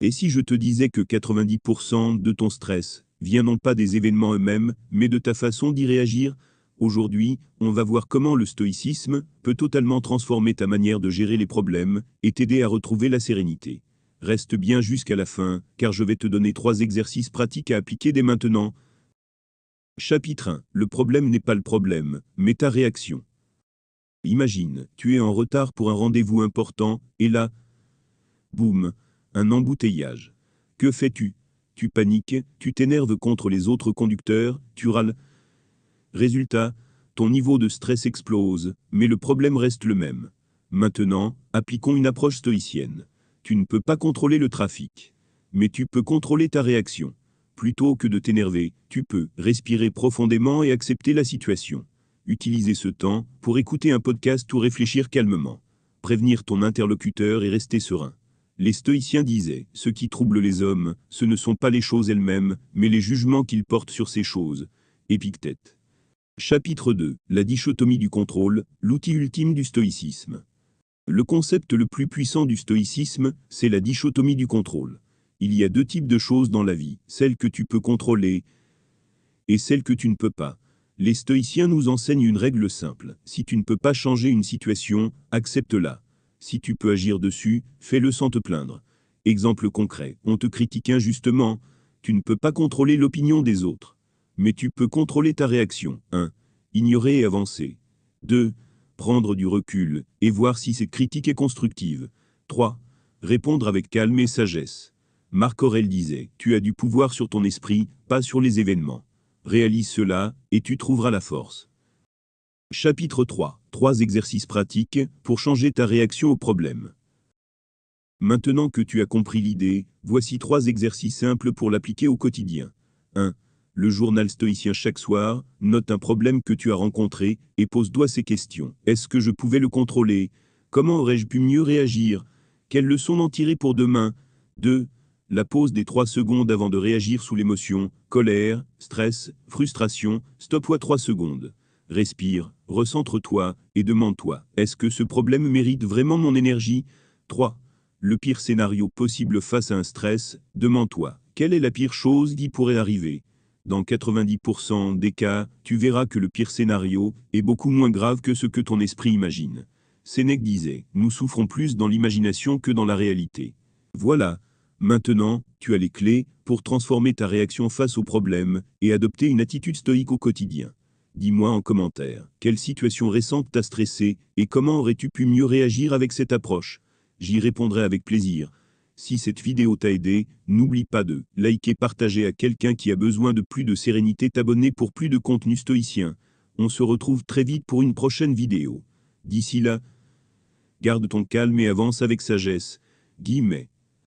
Et si je te disais que 90% de ton stress vient non pas des événements eux-mêmes, mais de ta façon d'y réagir? Aujourd'hui, on va voir comment le stoïcisme peut totalement transformer ta manière de gérer les problèmes et t'aider à retrouver la sérénité. Reste bien jusqu'à la fin, car je vais te donner 3 exercices pratiques à appliquer dès maintenant. Chapitre 1. Le problème n'est pas le problème, mais ta réaction. Imagine, tu es en retard pour un rendez-vous important, et là, boum, un embouteillage. Que fais-tu? Tu paniques, tu t'énerves contre les autres conducteurs, tu râles. Résultat, ton niveau de stress explose, mais le problème reste le même. Maintenant, appliquons une approche stoïcienne. Tu ne peux pas contrôler le trafic, mais tu peux contrôler ta réaction. Plutôt que de t'énerver, tu peux respirer profondément et accepter la situation. Utiliser ce temps pour écouter un podcast ou réfléchir calmement. Prévenir ton interlocuteur et rester serein. Les stoïciens disaient, ce qui trouble les hommes, ce ne sont pas les choses elles-mêmes, mais les jugements qu'ils portent sur ces choses. Épictète. Chapitre 2. La dichotomie du contrôle, l'outil ultime du stoïcisme. Le concept le plus puissant du stoïcisme, c'est la dichotomie du contrôle. Il y a 2 types de choses dans la vie, celles que tu peux contrôler et celles que tu ne peux pas. Les stoïciens nous enseignent une règle simple. Si tu ne peux pas changer une situation, accepte-la. Si tu peux agir dessus, fais-le sans te plaindre. Exemple concret, on te critique injustement, tu ne peux pas contrôler l'opinion des autres. Mais tu peux contrôler ta réaction. 1. Ignorer et avancer. 2. Prendre du recul et voir si cette critique est constructive. 3. Répondre avec calme et sagesse. Marc Aurèle disait, tu as du pouvoir sur ton esprit, pas sur les événements. Réalise cela, et tu trouveras la force. Chapitre 3. 3 exercices pratiques pour changer ta réaction au problème. Maintenant que tu as compris l'idée, voici 3 exercices simples pour l'appliquer au quotidien. 1. Le journal stoïcien chaque soir, note un problème que tu as rencontré, et pose-toi ces questions. Est-ce que je pouvais le contrôler? Comment aurais-je pu mieux réagir? Quelles leçons en tirer pour demain? 2. La pause des 3 secondes avant de réagir sous l'émotion, colère, stress, frustration, stop-toi 3 secondes. Respire, recentre-toi, et demande-toi, est-ce que ce problème mérite vraiment mon énergie? 3. Le pire scénario possible face à un stress, demande-toi, quelle est la pire chose qui pourrait arriver? Dans 90% des cas, tu verras que le pire scénario est beaucoup moins grave que ce que ton esprit imagine. Sénèque disait, nous souffrons plus dans l'imagination que dans la réalité. Voilà. Maintenant, tu as les clés pour transformer ta réaction face au problème et adopter une attitude stoïque au quotidien. Dis-moi en commentaire, quelle situation récente t'a stressé et comment aurais-tu pu mieux réagir avec cette approche? J'y répondrai avec plaisir. Si cette vidéo t'a aidé, n'oublie pas de liker, partager à quelqu'un qui a besoin de plus de sérénité, t'abonner pour plus de contenu stoïcien. On se retrouve très vite pour une prochaine vidéo. D'ici là, garde ton calme et avance avec sagesse. Guillemets.